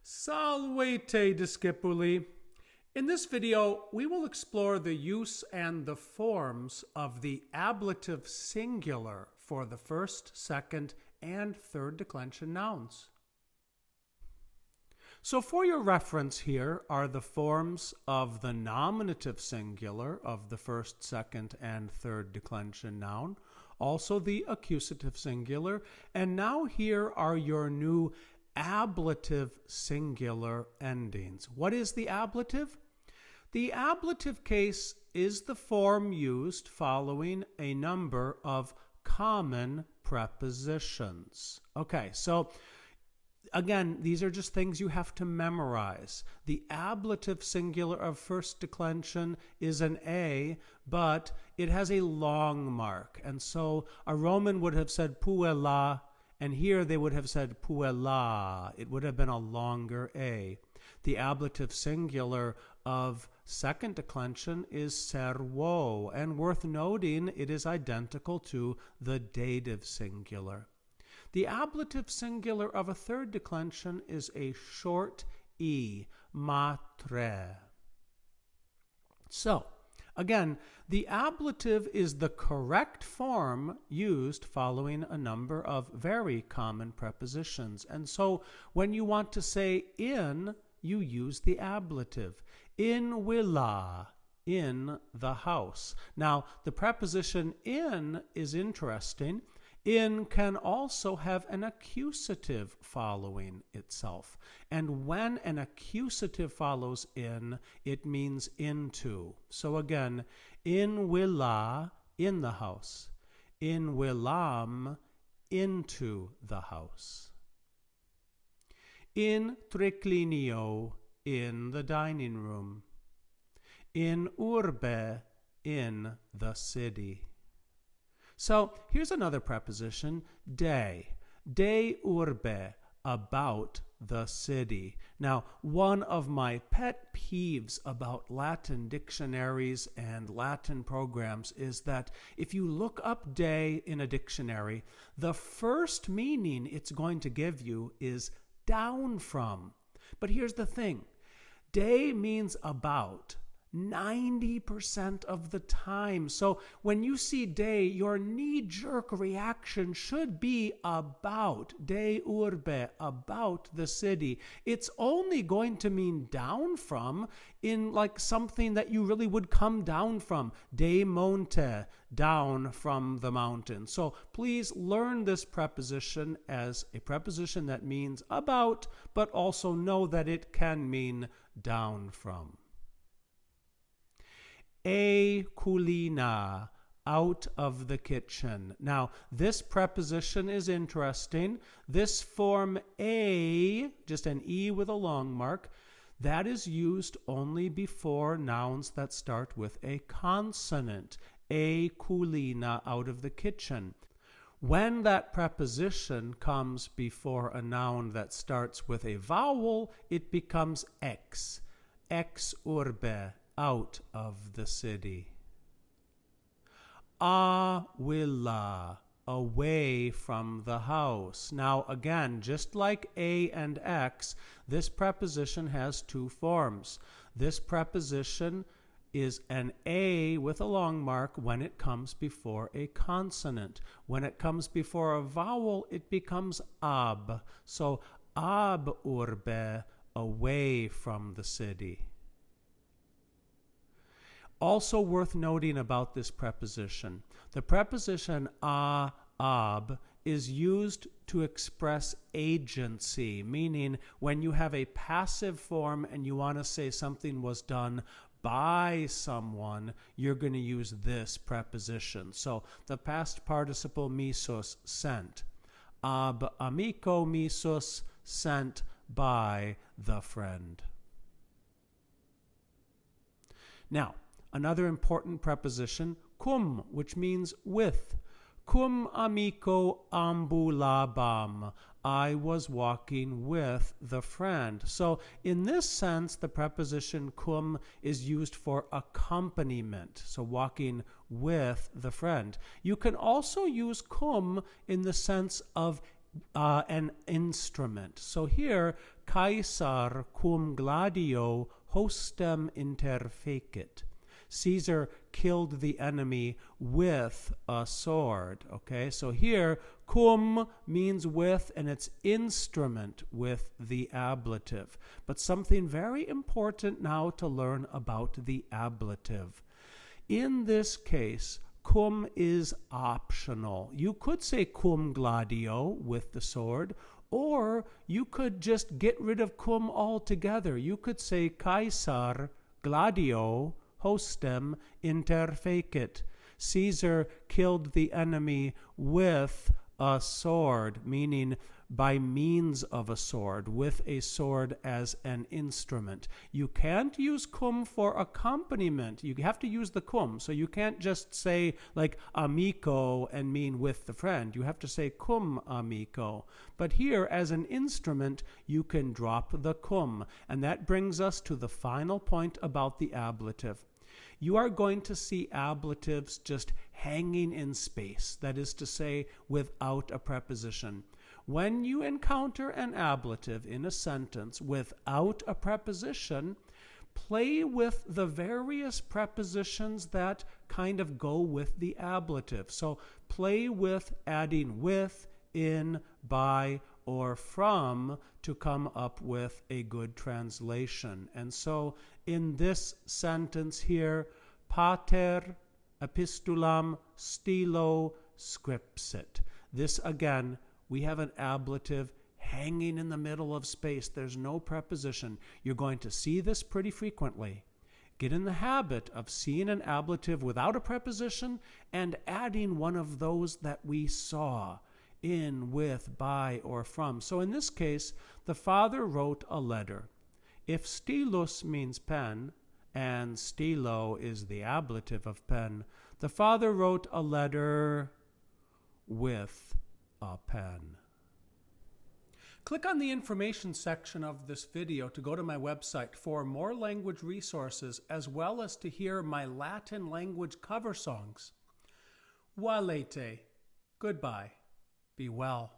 Salvete discipuli. In this video, we will explore the use and the forms of the ablative singular for the first, second, and third declension nouns. So for your reference here are the forms of the nominative singular of the first, second, and third declension noun, also the accusative singular, and now here are your new ablative singular endings. What is the ablative? The ablative case is the form used following a number of common prepositions. Okay, so again, these are just things you have to memorize. The ablative singular of first declension is an A, but it has a long mark. And so a Roman would have said puella, and here they would have said puella. It would have been a longer A. The ablative singular of second declension is servo, and worth noting, it is identical to the dative singular. The ablative singular of a third declension is a short E, matre. So, again, the ablative is the correct form used following a number of very common prepositions. And so, when you want to say in, you use the ablative. In villa, in the house. Now, the preposition in is interesting. In can also have an accusative following itself. And when an accusative follows in, it means into. So again, in villa, in the house. In villam, into the house. In triclinio, in the dining room. In urbe, in the city. So here's another preposition, de. De urbe, about the city. Now, one of my pet peeves about Latin dictionaries and Latin programs is that if you look up de in a dictionary, the first meaning it's going to give you is down from. But here's the thing. De means about 90% of the time. So when you see de, your knee-jerk reaction should be about, de urbe, about the city. It's only going to mean down from in like something that you really would come down from. De monte, down from the mountain. So please learn this preposition as a preposition that means about, but also know that it can mean down from. A culina, out of the kitchen. Now, this preposition is interesting. This form a, just an E with a long mark, that is used only before nouns that start with a consonant. A culina, out of the kitchen. When that preposition comes before a noun that starts with a vowel, it becomes ex. Ex urbe, out of the city. A villa, away from the house. Now again, just like a and x, this preposition has two forms. This preposition is an A with a long mark when it comes before a consonant. When it comes before a vowel, it becomes ab. So ab urbe, away from the city. Also worth noting about this preposition, the preposition ab is used to express agency, meaning when you have a passive form and you want to say something was done by someone, you're going to use this preposition. So the past participle misos, sent. Ab amico misos, sent by the friend. Now, another important preposition, cum, which means with. Cum amico ambulabam. I was walking with the friend. So in this sense, the preposition cum is used for accompaniment. So walking with the friend. You can also use cum in the sense of an instrument. So here, Caesar cum gladio hostem interfecit. Caesar killed the enemy with a sword. Okay, so here cum means with, and it's instrument with the ablative. But something very important now to learn about the ablative. In this case, cum is optional. You could say cum gladio with the sword, or you could just get rid of cum altogether. You could say Caesar gladio hostem interfecit. Caesar killed the enemy with a sword, meaning by means of a sword, with a sword as an instrument. You can't use cum for accompaniment. You have to use the cum. So you can't just say like amico and mean with the friend. You have to say cum amico. But here, as an instrument, you can drop the cum. And that brings us to the final point about the ablative. You are going to see ablatives just hanging in space, that is to say, without a preposition. When you encounter an ablative in a sentence without a preposition, play with the various prepositions that kind of go with the ablative. So play with adding with, in, by, or from to come up with a good translation. And so in this sentence here, pater epistulam stilo scripsit. This again, we have an ablative hanging in the middle of space. There's no preposition. You're going to see this pretty frequently. Get in the habit of seeing an ablative without a preposition and adding one of those that we saw, in, with, by, or from. So in this case, the father wrote a letter. If stilus means pen, and stilo is the ablative of pen, the father wrote a letter with a pen. Click on the information section of this video to go to my website for more language resources, as well as to hear my Latin language cover songs. Valete. Goodbye. Be well.